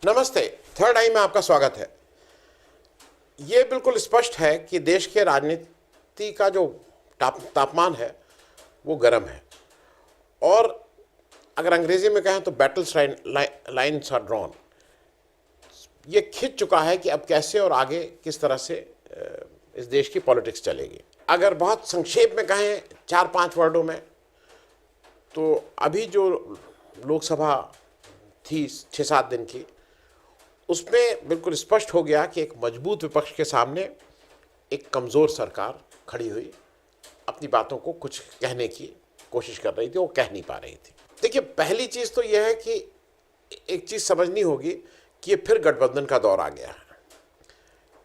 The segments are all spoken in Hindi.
नमस्ते। थर्ड आई में आपका स्वागत है। ये बिल्कुल स्पष्ट है कि देश के राजनीति का जो तापमान है वो गर्म है और अगर अंग्रेजी में कहें तो बैटल्स लाइन्स आर ड्रॉन। ये खिंच चुका है कि अब कैसे और आगे किस तरह से इस देश की पॉलिटिक्स चलेगी। अगर बहुत संक्षेप में कहें 4-5 वर्डों में तो अभी जो लोकसभा थी 6-7 दिन की, उसमें बिल्कुल स्पष्ट हो गया कि एक मजबूत विपक्ष के सामने एक कमज़ोर सरकार खड़ी हुई, अपनी बातों को कुछ कहने की कोशिश कर रही थी, वो कह नहीं पा रही थी। देखिए, पहली चीज़ तो यह है कि एक चीज़ समझनी होगी कि ये फिर गठबंधन का दौर आ गया है।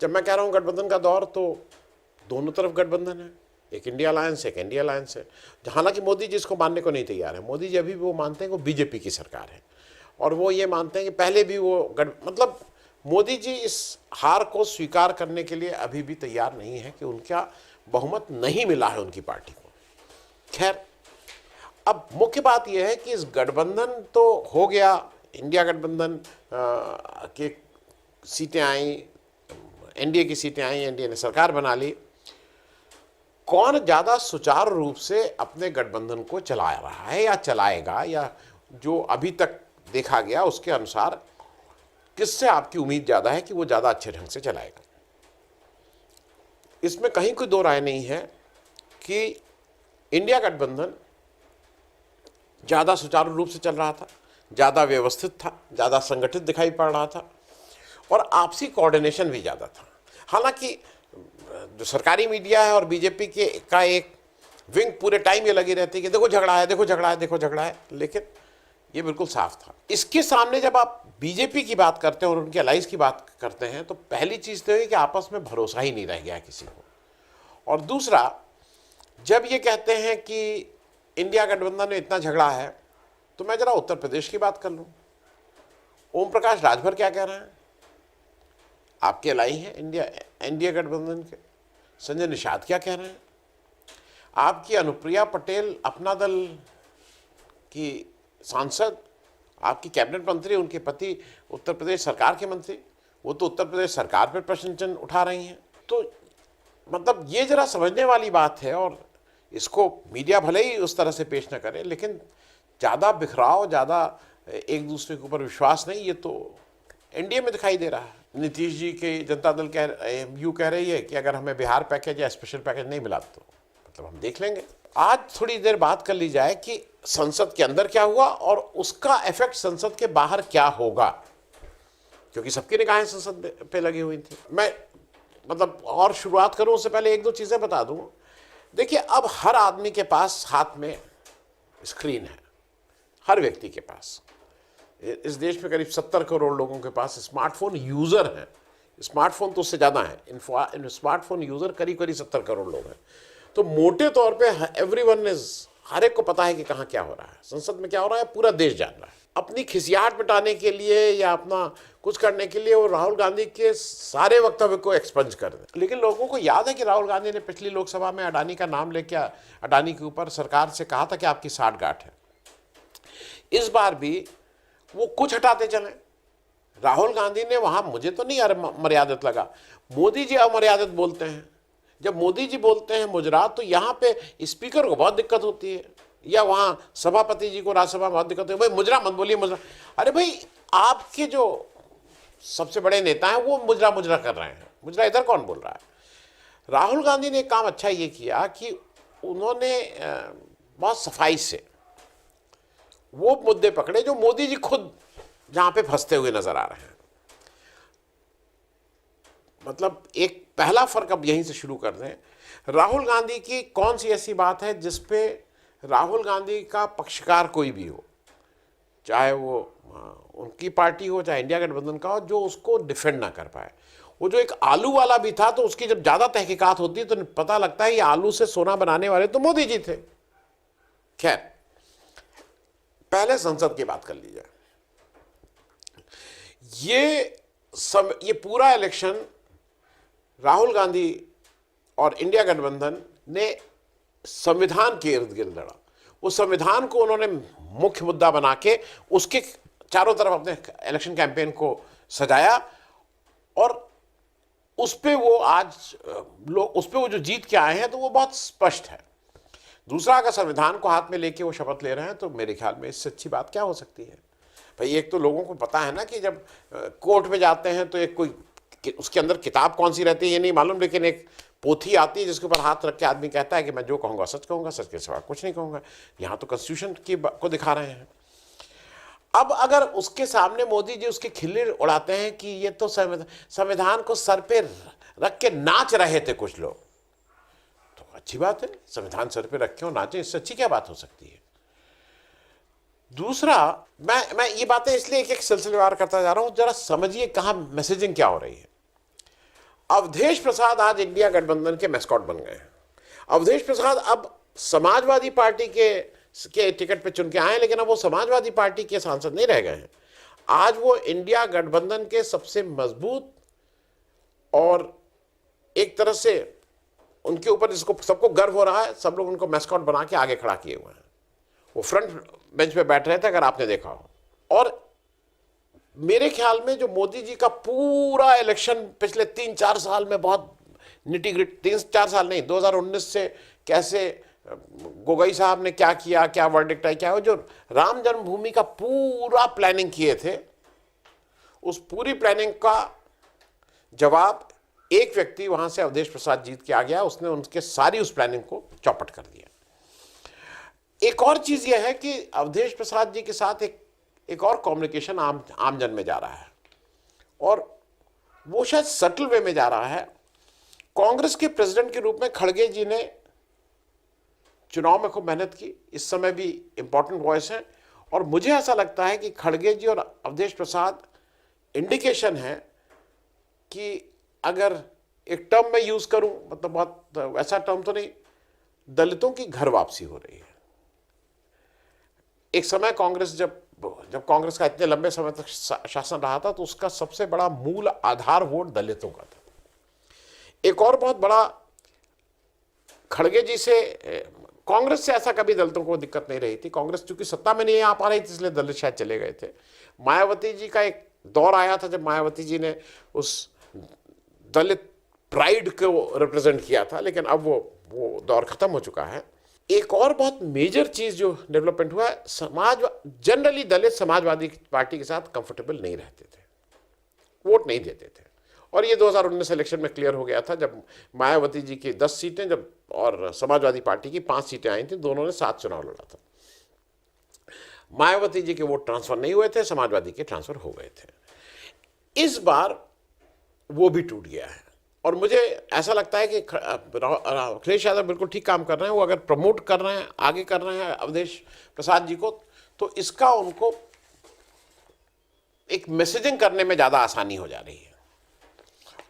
जब मैं कह रहा हूँ गठबंधन का दौर, तो दोनों तरफ गठबंधन है, एक इंडिया अलायंस है, एक इंडिया अलायंस है। हालांकि मोदी जी इसको मानने को नहीं तैयार है। मोदी जी अभी भी वो मानते हैं कि वो बीजेपी की सरकार है और वो ये मानते हैं कि पहले भी वो मतलब मोदी जी इस हार को स्वीकार करने के लिए अभी भी तैयार नहीं है कि उनका बहुमत नहीं मिला है उनकी पार्टी को। खैर, अब मुख्य बात यह है कि इस गठबंधन तो हो गया, इंडिया गठबंधन की सीटें आई, एनडीए की सीटें आई, एनडीए ने सरकार बना ली। कौन ज़्यादा सुचारू रूप से अपने गठबंधन को चला रहा है या चलाएगा, या जो अभी तक देखा गया उसके अनुसार किससे आपकी उम्मीद ज़्यादा है कि वो ज़्यादा अच्छे ढंग से चलाएगा? इसमें कहीं कोई दो राय नहीं है कि इंडिया गठबंधन ज़्यादा सुचारू रूप से चल रहा था, ज़्यादा व्यवस्थित था, ज़्यादा संगठित दिखाई पड़ रहा था और आपसी कोऑर्डिनेशन भी ज़्यादा था। हालांकि जो सरकारी मीडिया है और बीजेपी के का एक विंग पूरे टाइम ये लगी रहती है कि देखो झगड़ा है, देखो झगड़ा है, देखो झगड़ा है, लेकिन ये बिल्कुल साफ था। इसके सामने जब आप बीजेपी की बात करते हैं और उनके अलाइज की बात करते हैं तो पहली चीज़ तो है कि आपस में भरोसा ही नहीं रह गया किसी को। और दूसरा, जब ये कहते हैं कि इंडिया गठबंधन में इतना झगड़ा है, तो मैं जरा उत्तर प्रदेश की बात कर लूँ। ओम प्रकाश राजभर क्या कह रहे हैं? आपके अलाई हैं इंडिया गठबंधन के। संजय निषाद क्या कह रहे हैं? आपकी अनुप्रिया पटेल अपना दल की सांसद, आपकी कैबिनेट मंत्री, उनके पति उत्तर प्रदेश सरकार के मंत्री, वो तो उत्तर प्रदेश सरकार पर प्रश्न चिन्ह उठा रही हैं। तो मतलब ये जरा समझने वाली बात है और इसको मीडिया भले ही उस तरह से पेश न करे, लेकिन ज़्यादा बिखराव, ज़्यादा एक दूसरे के ऊपर विश्वास नहीं, ये तो एनडीए में दिखाई दे रहा है। नीतीश जी के जनता दल कह रही है कि अगर हमें बिहार पैकेज या स्पेशल पैकेज नहीं मिला तो मतलब हम देख लेंगे। आज थोड़ी देर बात कर ली जाए कि संसद के अंदर क्या हुआ और उसका इफेक्ट संसद के बाहर क्या होगा, क्योंकि सबकी निगाहें संसद पे लगी हुई थी। मैं मतलब और शुरुआत करूं उससे पहले एक दो चीज़ें बता दूं। देखिए, अब हर आदमी के पास हाथ में स्क्रीन है, हर व्यक्ति के पास। इस देश में करीब 70 करोड़ लोगों के पास स्मार्टफोन यूज़र हैं। स्मार्टफोन तो उससे ज़्यादा है, इन स्मार्टफोन यूज़र करीब 70 करोड़ लोग हैं। तो मोटे तौर पे एवरीवन इज, हर एक को पता है कि कहाँ क्या हो रहा है, संसद में क्या हो रहा है, पूरा देश जान रहा है। अपनी खिसियाहट मिटाने के लिए या अपना कुछ करने के लिए वो राहुल गांधी के सारे वक्तव्य को एक्सपंज कर दें। लेकिन लोगों को याद है कि राहुल गांधी ने पिछली लोकसभा में अडानी का नाम लेके अडानी के ऊपर सरकार से कहा था कि आपकी साठगांठ है। इस बार भी वो कुछ हटाते चले। राहुल गांधी ने वहाँ, मुझे तो नहीं मर्यादित लगा, मोदी जी अमर्यादित बोलते हैं। जब मोदी जी बोलते हैं मुजरात, तो यहाँ पे स्पीकर को बहुत दिक्कत होती है, या वहाँ सभापति जी को राज्यसभा में बहुत दिक्कत होती है, भाई मुजरा मत बोलिए, मुजरा। अरे भाई, आपके जो सबसे बड़े नेता हैं वो मुजरा मुजरा कर रहे हैं, मुजरा इधर कौन बोल रहा है? राहुल गांधी ने एक काम अच्छा ये किया कि उन्होंने बहुत सफाई से वो मुद्दे पकड़े जो मोदी जी खुद जहाँ पे फंसते हुए नजर आ रहे हैं। मतलब एक पहला फर्क अब यहीं से शुरू कर दें। राहुल गांधी की कौन सी ऐसी बात है जिस पे राहुल गांधी का पक्षकार कोई भी हो, चाहे वो उनकी पार्टी हो चाहे इंडिया गठबंधन का हो, जो उसको डिफेंड ना कर पाए? वो जो एक आलू वाला भी था, तो उसकी जब ज़्यादा तहकीकात होती है तो पता लगता है ये आलू से सोना बनाने वाले तो मोदी जी थे। खैर, पहले संसद की बात कर ली जाए। ये पूरा इलेक्शन राहुल गांधी और इंडिया गठबंधन ने संविधान के इर्द गिर्द लड़ा। उस संविधान को उन्होंने मुख्य मुद्दा बना के उसके चारों तरफ अपने इलेक्शन कैंपेन को सजाया और उस पे वो आज लोग उस पे वो जो जीत के आए हैं तो वो बहुत स्पष्ट है। दूसरा, अगर संविधान को हाथ में लेके वो शपथ ले रहे हैं तो मेरे ख्याल में इससे अच्छी बात क्या हो सकती है भाई। एक तो लोगों को पता है ना कि जब कोर्ट में जाते हैं तो एक कोई उसके अंदर किताब कौन सी रहती है ये नहीं मालूम, लेकिन एक पोथी आती है जिसके ऊपर हाथ रख के आदमी कहता है कि मैं जो कहूँगा सच के सिवा कुछ नहीं कहूँगा। यहाँ तो कॉन्स्टिट्यूशन की को दिखा रहे हैं। अब अगर उसके सामने मोदी जी उसके खिल्ली उड़ाते हैं कि ये तो संविधान को सर पे रख के नाच रहे थे कुछ लोग, तो अच्छी बात है, संविधान सर पे रखे हो नाचे, इससे अच्छी क्या बात हो सकती है। दूसरा, मैं ये बातें इसलिए एक सिलसिलेवार करता जा रहा हूं, जरा समझिए कहां मैसेजिंग क्या हो रही है। अवधेश प्रसाद आज इंडिया गठबंधन के मैस्कॉट बन गए हैं। अवधेश प्रसाद अब समाजवादी पार्टी के टिकट पे चुन के आए, लेकिन अब वो समाजवादी पार्टी के सांसद नहीं रह गए हैं। आज वो इंडिया गठबंधन के सबसे मजबूत और एक तरह से उनके ऊपर जिसको सबको गर्व हो रहा है, सब लोग उनको मैस्कॉट बना के आगे खड़ा किए हुए हैं। वो फ्रंट बेंच पे बैठ रहे थे, अगर आपने देखा हो। और मेरे ख्याल में जो मोदी जी का पूरा इलेक्शन पिछले 3-4 साल में बहुत निटी-ग्रिटी, 3-4 साल नहीं, 2019 से कैसे गोगोई साहब ने क्या किया, क्या वर्डिक्ट है, क्या हो, जो राम जन्मभूमि का पूरा प्लानिंग किए थे, उस पूरी प्लानिंग का जवाब एक व्यक्ति वहां से अवधेश प्रसाद जीत के आ गया, उसने उनके सारी उस प्लानिंग को चौपट कर दिया। एक और चीज यह है कि अवधेश प्रसाद जी के साथ एक और कम्युनिकेशन आम जन में जा रहा है, और वो शायद सटल वे में जा रहा है। कांग्रेस के प्रेसिडेंट के रूप में खड़गे जी ने चुनाव में खूब मेहनत की, इस समय भी इंपॉर्टेंट वॉइस है, और मुझे ऐसा लगता है कि खड़गे जी और अवधेश प्रसाद इंडिकेशन है कि अगर एक टर्म में यूज करूं, मतलब बहुत वैसा टर्म तो नहीं, दलितों की घर वापसी हो रही है। एक समय कांग्रेस जब कांग्रेस का इतने लंबे समय तक शासन रहा था तो उसका सबसे बड़ा मूल आधार वोट दलितों का था। एक और बहुत बड़ा, खड़गे जी से कांग्रेस से ऐसा कभी दलितों को दिक्कत नहीं रही थी। कांग्रेस चूंकि सत्ता में नहीं आ पा रही थी इसलिए दलित शायद चले गए थे। मायावती जी का एक दौर आया था जब मायावती जी ने उस दलित प्राइड को रिप्रेजेंट किया था, लेकिन अब वो दौर खत्म हो चुका है। एक और बहुत मेजर चीज जो डेवलपमेंट हुआ है, जनरली दलित समाजवादी पार्टी के साथ कंफर्टेबल नहीं रहते थे, वोट नहीं देते थे, और ये 2019 इलेक्शन में क्लियर हो गया था जब मायावती जी की 10 सीटें जब और समाजवादी पार्टी की 5 सीटें आई थी, दोनों ने 7 चुनाव लड़ा था। मायावती जी के वोट ट्रांसफर नहीं हुए थे, समाजवादी के ट्रांसफर हो गए थे। इस बार वो भी टूट गया है, और मुझे ऐसा लगता है कि अखिलेश यादव बिल्कुल ठीक काम कर रहे हैं। वो अगर प्रमोट कर रहे हैं, आगे कर रहे हैं अवधेश प्रसाद जी को, तो इसका उनको एक मैसेजिंग करने में ज़्यादा आसानी हो जा रही है।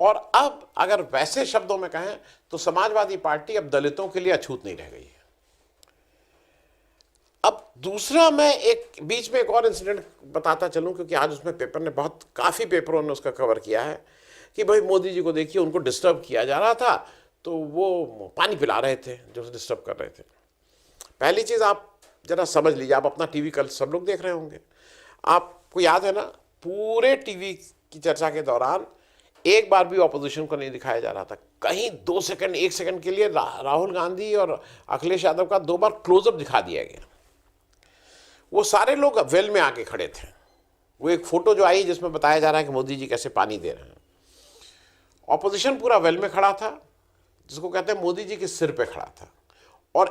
और अब अगर वैसे शब्दों में कहें तो समाजवादी पार्टी अब दलितों के लिए अछूत नहीं रह गई है। अब दूसरा, मैं एक बीच में एक और इंसिडेंट बताता चलूं, क्योंकि आज उसमें पेपर ने काफ़ी पेपरों ने उसका कवर किया है कि भाई मोदी जी को देखिए, उनको डिस्टर्ब किया जा रहा था तो वो पानी पिला रहे थे जो डिस्टर्ब कर रहे थे। पहली चीज़ आप जरा समझ लीजिए, आप अपना टीवी कल सब लोग देख रहे होंगे, आपको याद है ना, पूरे टीवी की चर्चा के दौरान एक बार भी ऑपोजिशन को नहीं दिखाया जा रहा था। कहीं 2 सेकंड 1 सेकंड के लिए राहुल गांधी और अखिलेश यादव का 2 बार क्लोजअप दिखा दिया गया। वो सारे लोग वेल में आके खड़े थे। वो एक फोटो जो आई जिसमें बताया जा रहा है कि मोदी जी कैसे पानी दे रहे हैं, ऑपोजिशन पूरा वेल में खड़ा था, जिसको कहते हैं मोदी जी के सिर पे खड़ा था, और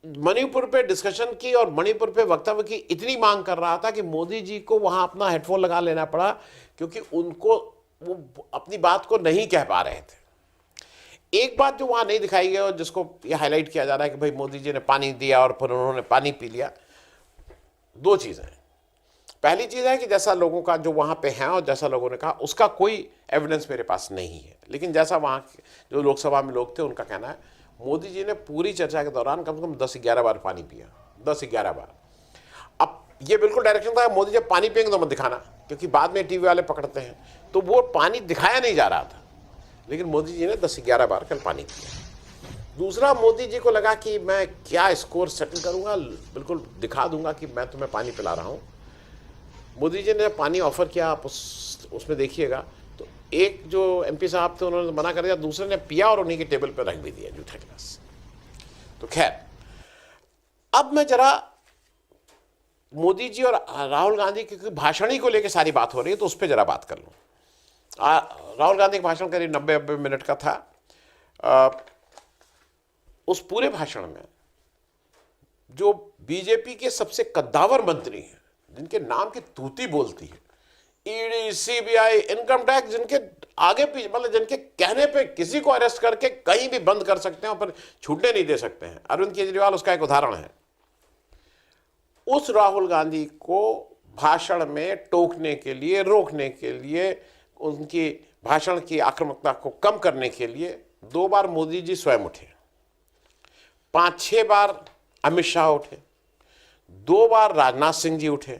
मणिपुर पे डिस्कशन की और मणिपुर पे वक्तव्य की इतनी मांग कर रहा था कि मोदी जी को वहां अपना हेडफोन लगा लेना पड़ा, क्योंकि उनको वो अपनी बात को नहीं कह पा रहे थे। एक बात जो वहां नहीं दिखाई गई और जिसको ये हाईलाइट किया जा रहा है कि भाई मोदी जी ने पानी दिया और फिर उन्होंने पानी पी लिया, 2 चीज़ें हैं। पहली चीज़ है कि जैसा लोगों का जो वहाँ पे हैं और जैसा लोगों ने कहा, उसका कोई एविडेंस मेरे पास नहीं है, लेकिन जैसा वहाँ जो लोकसभा में लोग थे उनका कहना है मोदी जी ने पूरी चर्चा के दौरान कम से कम 10-11 बार पानी पिया, 10-11 बार। अब ये बिल्कुल डायरेक्शन था, मोदी जब पानी पिएंगे तो मत दिखाना, क्योंकि बाद में टीवी वाले पकड़ते हैं, तो वो पानी दिखाया नहीं जा रहा था, लेकिन मोदी जी ने 10-11 बार कल पानी पिया। दूसरा, मोदी जी को लगा कि मैं क्या स्कोर सेटल करूँगा, बिल्कुल दिखा दूंगा कि मैं तुम्हें पानी पिला रहा हूँ, मोदी जी ने पानी ऑफर किया, आप उसमें देखिएगा, तो एक जो एमपी साहब थे उन्होंने मना कर दिया, दूसरे ने पिया और उन्हीं के टेबल पर रख भी दिया जूठा गिलास। तो खैर, अब मैं जरा मोदी जी और राहुल गांधी के भाषण ही को लेकर सारी बात हो रही है, तो उस पर जरा बात कर लूँ। राहुल गांधी का भाषण करीब 90 मिनट का था। उस पूरे भाषण में जो बीजेपी के सबसे कद्दावर मंत्री हैं, जिनके नाम की तूती बोलती है, ईडी, सीबीआई, इनकम टैक्स, जिनके आगे पीछे मतलब जिनके कहने पे किसी को अरेस्ट करके कहीं भी बंद कर सकते हैं और फिर छूटने नहीं दे सकते हैं, अरविंद केजरीवाल उसका एक उदाहरण है। उस राहुल गांधी को भाषण में टोकने के लिए, रोकने के लिए, उनकी भाषण की आक्रामकता को कम करने के लिए 2 बार मोदी जी स्वयं उठे, 5-6 बार अमित शाह उठे, 2 बार राजनाथ सिंह जी उठे,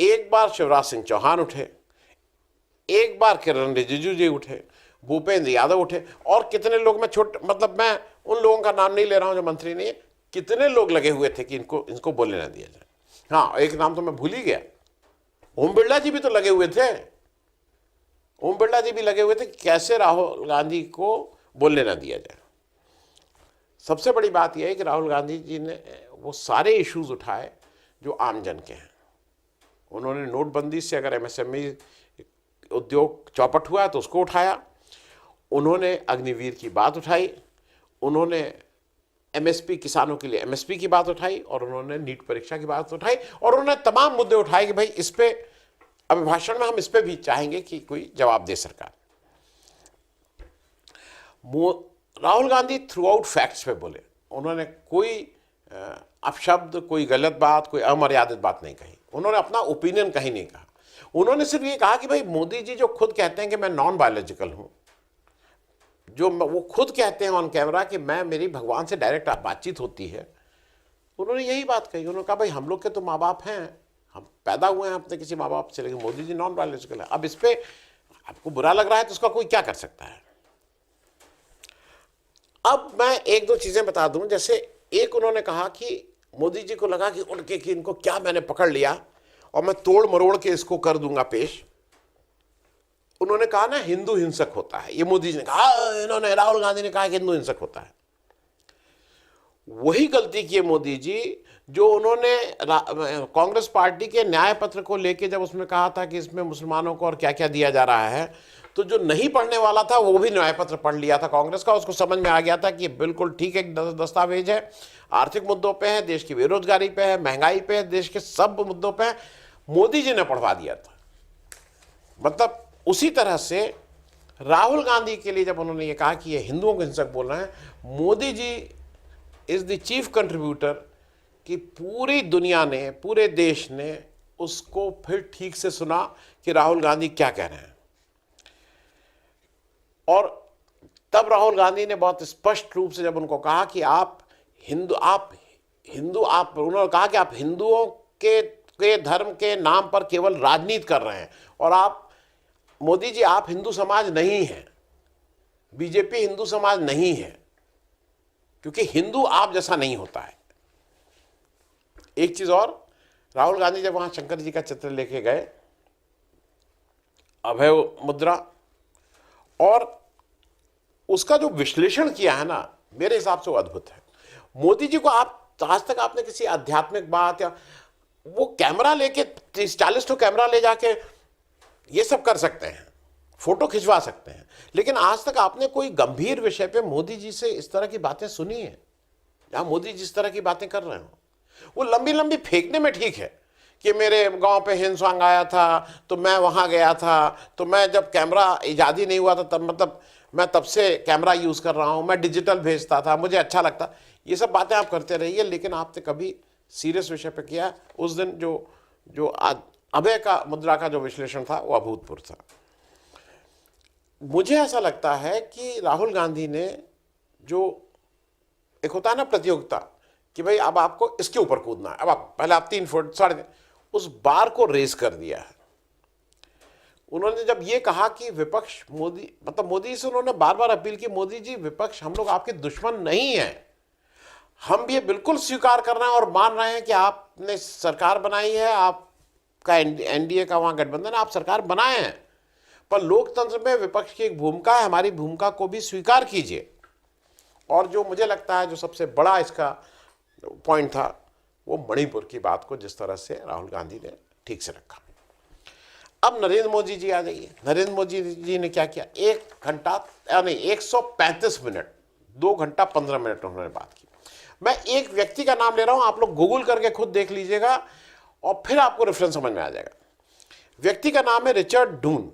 1 बार शिवराज सिंह चौहान उठे, 1 बार किरण रिजिजू जी उठे, भूपेंद्र यादव उठे, और कितने लोग, मैं उन लोगों का नाम नहीं ले रहा हूं जो मंत्री नहीं है, कितने लोग लगे हुए थे कि इनको बोलने ना दिया जाए। हाँ, एक नाम तो मैं भूल ही गया, ओम बिरला जी भी तो लगे हुए थे। ओम बिरला जी भी लगे हुए थे कि कैसे राहुल गांधी को बोलने ना दिया जाए। सबसे बड़ी बात यह है कि राहुल गांधी जी ने वो सारे इश्यूज उठाए जो आम जन के हैं। उन्होंने नोटबंदी से अगर एमएसएमई उद्योग चौपट हुआ है तो उसको उठाया, उन्होंने अग्निवीर की बात उठाई, उन्होंने एमएसपी, किसानों के लिए एमएसपी की बात उठाई, और उन्होंने नीट परीक्षा की बात उठाई, और उन्होंने तमाम मुद्दे उठाए कि भाई इस पे अभिभाषण में हम इस पे भी चाहेंगे कि कोई जवाब दे सरकार। Rahul Gandhi through out facts पे बोले, उन्होंने कोई अपशब्द, कोई गलत बात, कोई अमर्यादित बात नहीं कही, उन्होंने अपना ओपिनियन कहीं नहीं कहा। उन्होंने सिर्फ ये कहा कि भाई मोदी जी जो खुद कहते हैं कि मैं नॉन बायोलॉजिकल हूं, जो वो खुद कहते हैं ऑन कैमरा कि मेरी भगवान से डायरेक्ट बातचीत होती है, उन्होंने यही बात कही। उन्होंने कहा भाई हम लोग के तो माँ बाप हैं, हम पैदा हुए हैं अपने किसी माँ बाप से, लेकिन मोदी जी नॉन बायोलॉजिकल है। अब इस पर आपको बुरा लग रहा है तो उसका कोई क्या कर सकता है। अब मैं 1-2 चीजें बता दूं। जैसे एक, उन्होंने कहा कि मोदी जी को लगा कि उनके कि इनको क्या मैंने पकड़ लिया और मैं तोड़ मरोड़ के इसको कर दूंगा पेश। उन्होंने कहा ना हिंदू हिंसक होता है, ये मोदी जी ने कहा, इन्होंने, राहुल गांधी ने कहा कि हिंदू हिंसक होता है। वही गलती की है मोदी जी जो उन्होंने कांग्रेस पार्टी के न्याय पत्र को लेके जब उसमें कहा था कि इसमें मुसलमानों को और क्या क्या दिया जा रहा है, तो जो नहीं पढ़ने वाला था वो भी न्याय पत्र पढ़ लिया था कांग्रेस का, उसको समझ में आ गया था कि ये बिल्कुल ठीक एक दस्तावेज है, आर्थिक मुद्दों पे है, देश की बेरोजगारी पे है, महंगाई पे है, देश के सब मुद्दों पे है। मोदी जी ने पढ़वा दिया था। मतलब उसी तरह से राहुल गांधी के लिए जब उन्होंने ये कहा कि ये हिंदुओं को हिंसक बोल रहे हैं, Modi ji is the chief contributor कि पूरी दुनिया ने, पूरे देश ने उसको फिर ठीक से सुना कि राहुल गांधी क्या कह रहे हैं। और तब राहुल गांधी ने बहुत स्पष्ट रूप से जब उनको कहा कि आप हिंदू, उन्होंने कहा कि आप हिंदुओं के धर्म के नाम पर केवल राजनीति कर रहे हैं, और आप मोदी जी, आप हिंदू समाज नहीं हैं, बीजेपी हिंदू समाज नहीं है, क्योंकि हिंदू आप जैसा नहीं होता है। एक चीज और, राहुल गांधी जब वहां शंकर जी का चित्र लेके गए, अभय मुद्रा, और उसका जो विश्लेषण किया है ना, मेरे हिसाब से वो अद्भुत है। मोदी जी को आज तक आपने किसी आध्यात्मिक बात या वो कैमरा लेके 30-40 कैमरा ले जाके ये सब कर सकते हैं, फोटो खिंचवा सकते हैं, लेकिन आज तक आपने कोई गंभीर विषय पे मोदी जी से इस तरह की बातें सुनी है? जहां मोदी जी इस तरह की बातें कर रहे हो, वो लंबी लंबी फेंकने में ठीक है कि मेरे गांव पे हिंदुस्तान आया था तो मैं वहां गया था, तो मैं जब कैमरा इजाद ही नहीं हुआ था तब, मतलब मैं तब से कैमरा यूज कर रहा हूं, मैं डिजिटल भेजता था, मुझे अच्छा लगता। ये सब बातें आप करते रहिए, लेकिन आपने कभी सीरियस विषय पे किया? उस दिन जो अभय का मुद्रा का जो विश्लेषण था वो अभूतपूर्व था। मुझे ऐसा लगता है कि राहुल गांधी ने, जो एक होता है ना प्रतियोगिता कि भाई अब आपको इसके ऊपर कूदना है, अब आप पहले आप 3 फुट 3.5, उस बार को रेस कर दिया है। उन्होंने जब ये कहा कि विपक्ष मोदी से उन्होंने बार बार अपील की, मोदी जी विपक्ष हम लोग आपके दुश्मन नहीं है, हम ये बिल्कुल स्वीकार कर रहे हैं और मान रहे हैं कि आपने सरकार बनाई है, आप का एनडीए का वहाँ गठबंधन, आप सरकार बनाए हैं, पर लोकतंत्र में विपक्ष की एक भूमिका है, हमारी भूमिका को भी स्वीकार कीजिए। और जो मुझे लगता है जो सबसे बड़ा इसका पॉइंट था, वो मणिपुर की बात को जिस तरह से राहुल गांधी ने ठीक से रखा। अब नरेंद्र मोदी जी आ जाइए। नरेंद्र मोदी जी ने क्या किया, 1 घंटा नहीं 135 मिनट, 2 घंटा 15 मिनट उन्होंने बात की। मैं एक व्यक्ति का नाम ले रहा हूं, आप लोग गूगल करके खुद देख लीजिएगा और फिर आपको रेफरेंस समझ में आ जाएगा। व्यक्ति का नाम है रिचर्ड डून।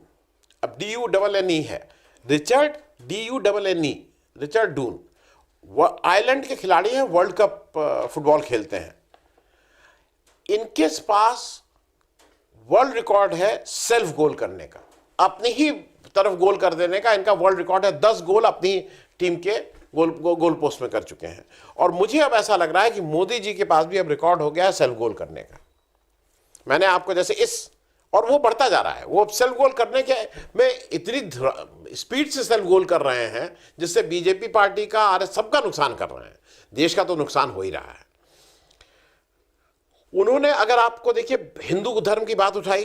अब DUNNE है, रिचर्ड DUNNE, रिचर्ड डून। वह आयरलैंड के खिलाड़ी हैं, वर्ल्ड कप फुटबॉल खेलते हैं। इनके पास वर्ल्ड रिकॉर्ड है सेल्फ गोल करने का, अपनी ही तरफ गोल कर देने का इनका वर्ल्ड रिकॉर्ड है। 10 गोल अपनी टीम के गोल पोस्ट में कर चुके हैं। और मुझे अब ऐसा लग रहा है कि मोदी जी के पास भी अब रिकॉर्ड हो गया है सेल्फ गोल करने का। मैंने आपको जैसे और वो बढ़ता जा रहा है, वो सेल्फ गोल करने के में इतनी स्पीड से सेल्फ गोल कर रहे हैं जिससे बीजेपी पार्टी का और सबका नुकसान कर रहे हैं, देश का तो नुकसान हो ही रहा है। उन्होंने, अगर आपको देखिए, हिंदू धर्म की बात उठाई,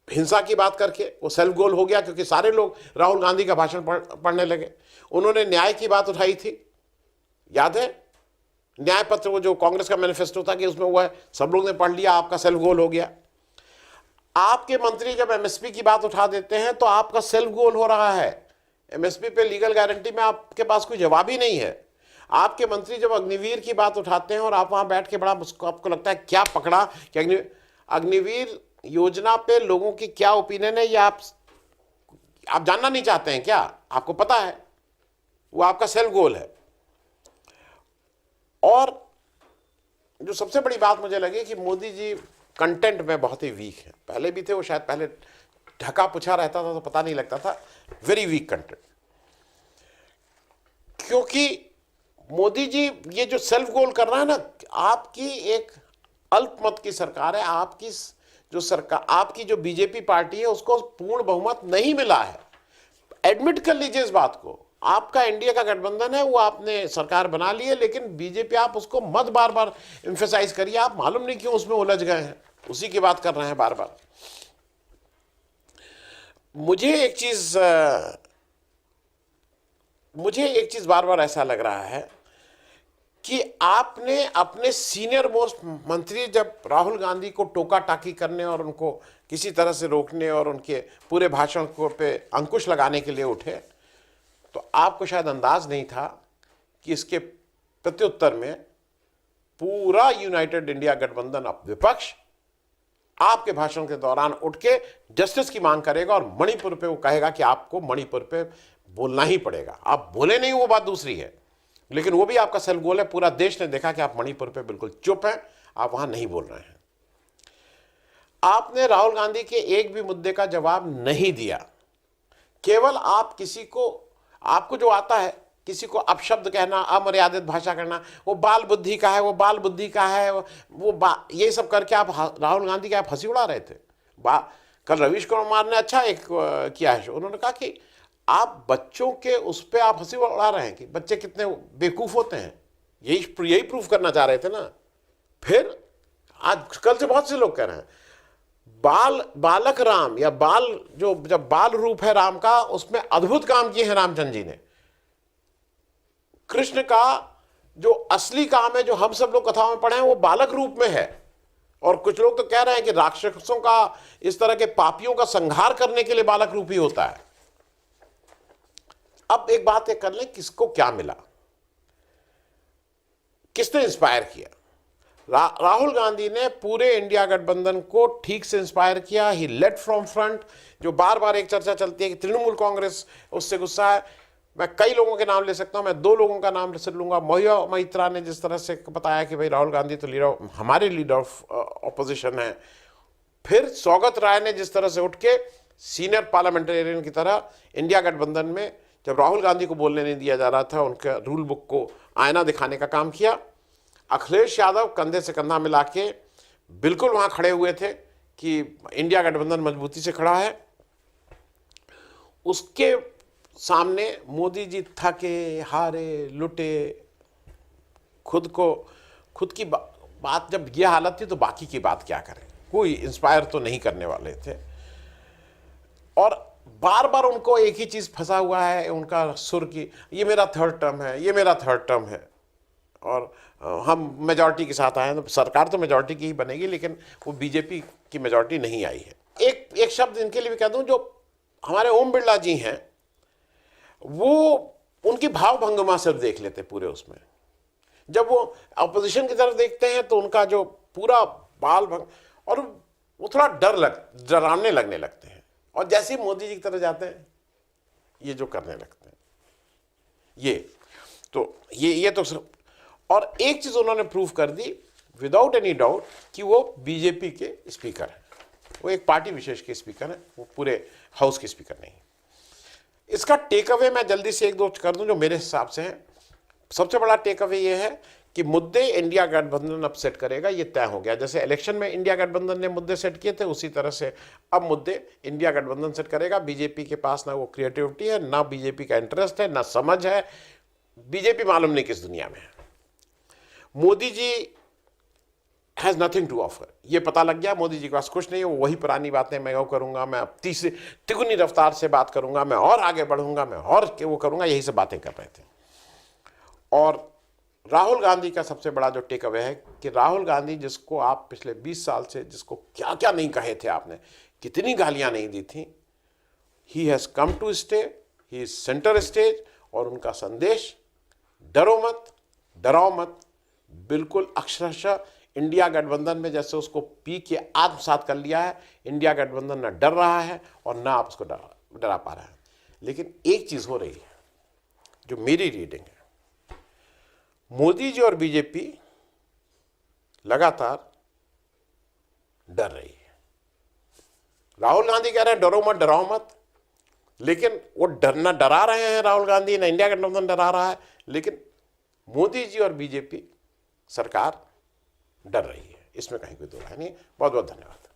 हिंसा की बात करके वो सेल्फ गोल हो गया, क्योंकि सारे लोग राहुल गांधी का भाषण पढ़ने लगे। उन्होंने न्याय की बात उठाई थी, याद है, न्याय पत्र, वो जो कांग्रेस का मैनिफेस्टो था कि उसमें वो है, सब लोग ने पढ़ लिया, आपका सेल्फ गोल हो गया। आपके मंत्री जब एमएसपी की बात उठा देते हैं तो आपका सेल्फ गोल हो रहा है। एमएसपी पे लीगल गारंटी में आपके पास कोई जवाब ही नहीं है। आपके मंत्री जब अग्निवीर की बात उठाते हैं और आप वहां बैठ के बड़ा आपको लगता है क्या पकड़ा कि अग्निवीर योजना पे लोगों की क्या ओपिनियन है, या आप जानना नहीं चाहते हैं क्या? आपको पता है, वो आपका सेल्फ गोल है। और जो सबसे बड़ी बात मुझे लगी कि मोदी जी कंटेंट में बहुत ही वीक है। पहले भी थे वो, शायद पहले ढका पुछा रहता था तो पता नहीं लगता था, वेरी वीक कंटेंट। क्योंकि मोदी जी ये जो सेल्फ गोल कर रहा है ना, आपकी एक अल्पमत की सरकार है, आपकी जो सरकार, आपकी जो बीजेपी पार्टी है उसको पूर्ण बहुमत नहीं मिला है। एडमिट कर लीजिए इस बात को, आपका एनडीए का गठबंधन है, वो आपने सरकार बना ली है, लेकिन बीजेपी, आप उसको मत बार बार एम्फेसाइज करिए, आप मालूम नहीं क्यों उसमें उलझ गए हैं, उसी की बात कर रहे हैं बार बार। मुझे एक चीज बार बार ऐसा लग रहा है कि आपने अपने सीनियर मोस्ट मंत्री जब राहुल गांधी को टोका टाकी करने और उनको किसी तरह से रोकने और उनके पूरे भाषण को पे अंकुश लगाने के लिए उठे, तो आपको शायद अंदाज नहीं था कि इसके प्रत्युत्तर में पूरा यूनाइटेड इंडिया गठबंधन, अब विपक्ष, आपके भाषण के दौरान उठ के जस्टिस की मांग करेगा और मणिपुर पे वो कहेगा कि आपको मणिपुर पे बोलना ही पड़ेगा। आप बोले नहीं, वो बात दूसरी है, लेकिन वो भी आपका सेल्फ गोल है। पूरा देश ने देखा कि आप मणिपुर पे बिल्कुल चुप हैं, आप वहां नहीं बोल रहे हैं। आपने राहुल गांधी के एक भी मुद्दे का जवाब नहीं दिया। केवल आप किसी को, आपको जो आता है, किसी को अपशब्द कहना, अमर्यादित भाषा करना, वो बाल बुद्धि का है, वो बाल बुद्धि का है, ये सब करके आप राहुल गांधी की आप हंसी उड़ा रहे थे। कल रवीश कुमार ने अच्छा एक किया है, उन्होंने कहा कि आप बच्चों के उस पर आप हंसी उड़ा रहे हैं कि बच्चे कितने बेवकूफ होते हैं, यही प्रूफ करना चाह रहे थे ना। फिर आज कल से बहुत से लोग कह रहे हैं बालक राम, या जब बाल रूप है राम का, उसमें अद्भुत काम किए हैं रामचंद्र जी ने। कृष्ण का जो असली काम है, जो हम सब लोग कथाओं में पढ़े हैं, वो बालक रूप में है। और कुछ लोग तो कह रहे हैं कि राक्षसों का, इस तरह के पापियों का संहार करने के लिए बालक रूप ही होता है। अब एक बात ये कर लें, किसको क्या मिला, किसने इंस्पायर किया? राहुल गांधी ने पूरे इंडिया गठबंधन को ठीक से इंस्पायर किया। ही लेड फ्रॉम फ्रंट। जो बार बार एक चर्चा चलती है कि तृणमूल कांग्रेस उससे गुस्सा है, मैं कई लोगों के नाम ले सकता हूं, मैं 2 लोगों का नाम ले लूंगा। महुआ मोइत्रा ने जिस तरह से बताया कि भाई राहुल गांधी तो लीडर, हमारे लीडर ऑफ ऑपोजिशन है। फिर सौगत राय ने जिस तरह से उठ के सीनियर पार्लियामेंटेरियन की तरह इंडिया गठबंधन में, जब राहुल गांधी को बोलने नहीं दिया जा रहा था, उनके रूल बुक को आईना दिखाने का काम किया। अखिलेश यादव कंधे से कंधा मिला के बिल्कुल वहां खड़े हुए थे कि इंडिया गठबंधन मजबूती से खड़ा है। उसके सामने मोदी जी थके हारे लुटे, खुद की बात, जब ये हालत थी तो बाकी की बात क्या करें। कोई इंस्पायर तो नहीं करने वाले थे। और बार बार उनको एक ही चीज़ फंसा हुआ है उनका सुर की, ये मेरा थर्ड टर्म है, ये मेरा थर्ड टर्म है, और हम मेजॉरिटी के साथ आए हैं। तो सरकार तो मेजॉरिटी की ही बनेगी, लेकिन वो बीजेपी की मेजॉरिटी नहीं आई है। एक शब्द इनके लिए भी कह दूं, जो हमारे ओम बिरला जी हैं, वो उनकी भाव भंगिमा से देख लेते पूरे उसमें। जब वो अपोजिशन की तरफ देखते हैं तो उनका जो पूरा बाल भंग, और वो थोड़ा डराने लगने लगते हैं, और जैसे ही मोदी जी की तरफ जाते हैं ये जो करने लगते हैं, ये तो सिर्फ। और एक चीज उन्होंने प्रूव कर दी विदाउट एनी डाउट कि वो बीजेपी के स्पीकर हैं, वो एक पार्टी विशेष के स्पीकर हैं, वो पूरे हाउस के स्पीकर नहीं। इसका टेक अवे मैं जल्दी से एक दो कर दूं जो मेरे हिसाब से है। सबसे बड़ा टेक अवे ये है कि मुद्दे इंडिया गठबंधन अब सेट करेगा, ये तय हो गया। जैसे इलेक्शन में इंडिया गठबंधन ने मुद्दे सेट किए थे, उसी तरह से अब मुद्दे इंडिया गठबंधन सेट करेगा। बीजेपी के पास ना वो क्रिएटिविटी है, ना बीजेपी का इंटरेस्ट है, ना समझ है। बीजेपी मालूम नहीं किस दुनिया में है। Modi ji has nothing to offer, ये पता लग गया। मोदी जी के पास कुछ नहीं है, वो वही पुरानी बातें, मैं वो करूंगा, मैं अब तिगुनी रफ्तार से बात करूंगा, मैं और आगे बढ़ूंगा, मैं और वो करूंगा, यही सब बातें कर रहे थे। और राहुल गांधी का सबसे बड़ा जो टेक अवे है कि राहुल गांधी, जिसको आप पिछले 20 साल से जिसको क्या क्या नहीं कहे थे आपने, कितनी गालियां नहीं दी थी, he has come to stay, he is centre stage. और उनका संदेश डरो मत, डराओ मत, बिल्कुल अक्षरशः इंडिया गठबंधन में जैसे उसको पी के आत्मसात कर लिया है। इंडिया गठबंधन न डर रहा है और ना आप उसको डरा पा रहे हैं। लेकिन एक चीज हो रही है जो मेरी रीडिंग है, मोदी जी और बीजेपी लगातार डर रही है। राहुल गांधी कह रहे हैं डरो मत, डराओ मत, लेकिन वो डरना डरा रहे हैं राहुल गांधी, ना इंडिया गठबंधन डरा रहा है, लेकिन मोदी जी और बीजेपी सरकार डर रही है। इसमें कहीं कोई दो राय नहीं। बहुत बहुत धन्यवाद।